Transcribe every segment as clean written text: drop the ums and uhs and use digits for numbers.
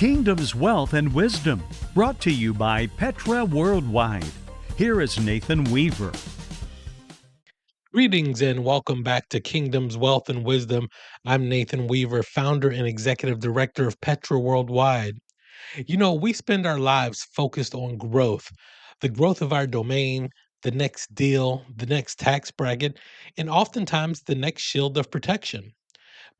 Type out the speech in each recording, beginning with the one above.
Kingdom's Wealth and Wisdom, brought to you by Petra Worldwide. Here is Nathan Weaver. Greetings and welcome back to Kingdom's Wealth and Wisdom. I'm Nathan Weaver, founder and executive director of Petra Worldwide. We spend our lives focused on growth, the growth of our domain, the next deal, the next tax bracket, and oftentimes the next shield of protection.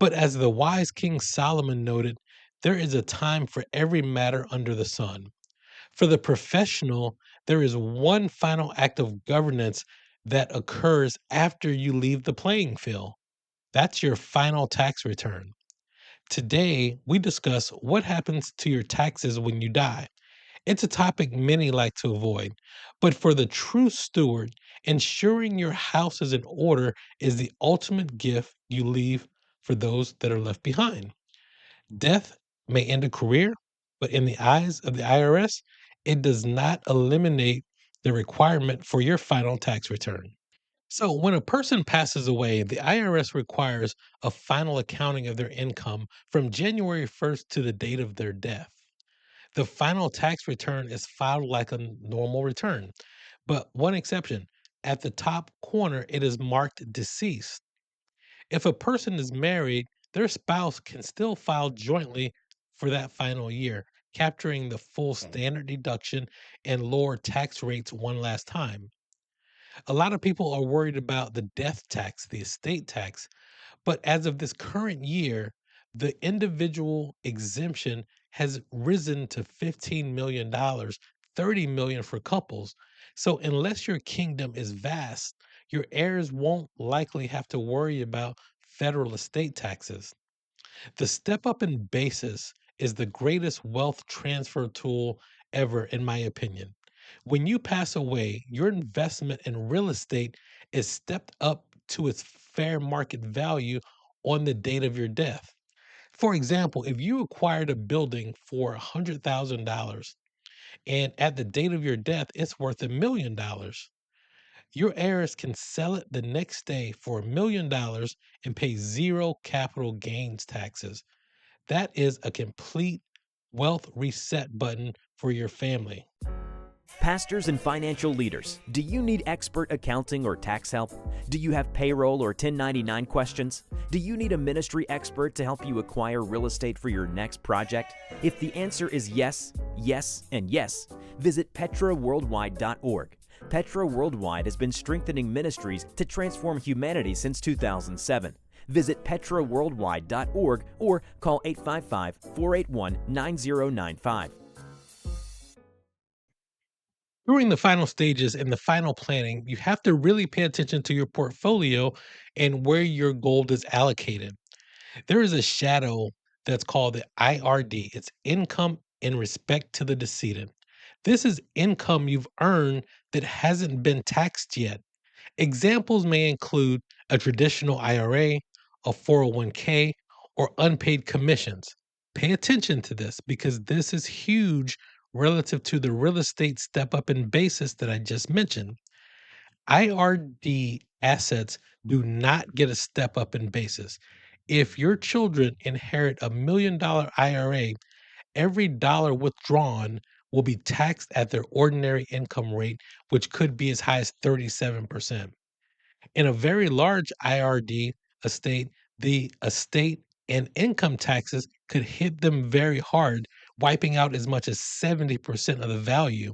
But as the wise King Solomon noted, there is a time for every matter under the sun. For the professional, there is one final act of governance that occurs after you leave the playing field. That's your final tax return. Today, we discuss what happens to your taxes when you die. It's a topic many like to avoid, but for the true steward, ensuring your house is in order is the ultimate gift you leave for those that are left behind. Death may end a career, but in the eyes of the IRS, it does not eliminate the requirement for your final tax return. So, when a person passes away, the IRS requires a final accounting of their income from January 1st to the date of their death. The final tax return is filed like a normal return, but one exception: at the top corner, it is marked deceased. If a person is married, their spouse can still file jointly for that final year, capturing the full standard deduction and lower tax rates one last time. A lot of people are worried about the death tax, the estate tax, but as of this current year, the individual exemption has risen to $15 million, 30 million for couples. So unless your kingdom is vast, your heirs won't likely have to worry about federal estate taxes. The step up in basis is the greatest wealth transfer tool ever, in my opinion. When you pass away, your investment in real estate is stepped up to its fair market value on the date of your death. For example, if you acquired a building for $100,000 and at the date of your death, it's worth $1 million, your heirs can sell it the next day for $1 million and pay zero capital gains taxes. That is a complete wealth reset button for your family. Pastors and financial leaders, do you need expert accounting or tax help? Do you have payroll or 1099 questions? Do you need a ministry expert to help you acquire real estate for your next project? If the answer is yes, yes, and yes, visit petraworldwide.org. Petra Worldwide has been strengthening ministries to transform humanity since 2007. Visit petraworldwide.org or call 855-481-9095. During the final stages and the final planning, you have to really pay attention to your portfolio and where your gold is allocated. There is a shadow that's called the IRD. It's income in respect to the decedent. This is income you've earned that hasn't been taxed yet. Examples may include a traditional IRA, a 401k, or unpaid commissions. Pay attention to this because this is huge relative to the real estate step up in basis that I just mentioned. IRD assets do not get a step up in basis. If your children inherit $1 million IRA, every dollar withdrawn will be taxed at their ordinary income rate, which could be as high as 37%. In a very large IRD estate, the estate and income taxes could hit them very hard, wiping out as much as 70% of the value.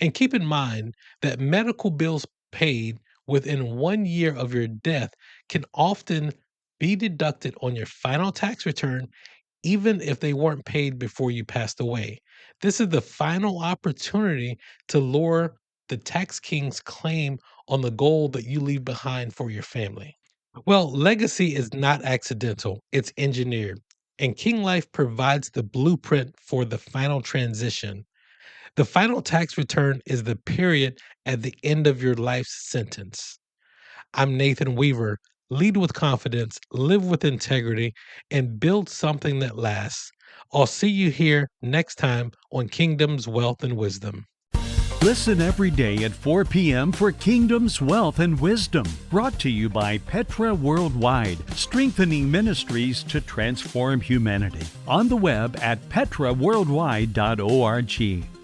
And keep in mind that medical bills paid within 1 year of your death can often be deducted on your final tax return, even if they weren't paid before you passed away. This is the final opportunity to lower the tax king's claim on the gold that you leave behind for your family. Well, legacy is not accidental, it's engineered. And King Life provides the blueprint for the final transition. The final tax return is the period at the end of your life's sentence. I'm Nathan Weaver. Lead with confidence, live with integrity, and build something that lasts. I'll see you here next time on Kingdom's Wealth and Wisdom. Listen every day at 4 p.m. for Kingdom's Wealth and Wisdom, brought to you by Petra Worldwide, strengthening ministries to transform humanity. On the web at petraworldwide.org.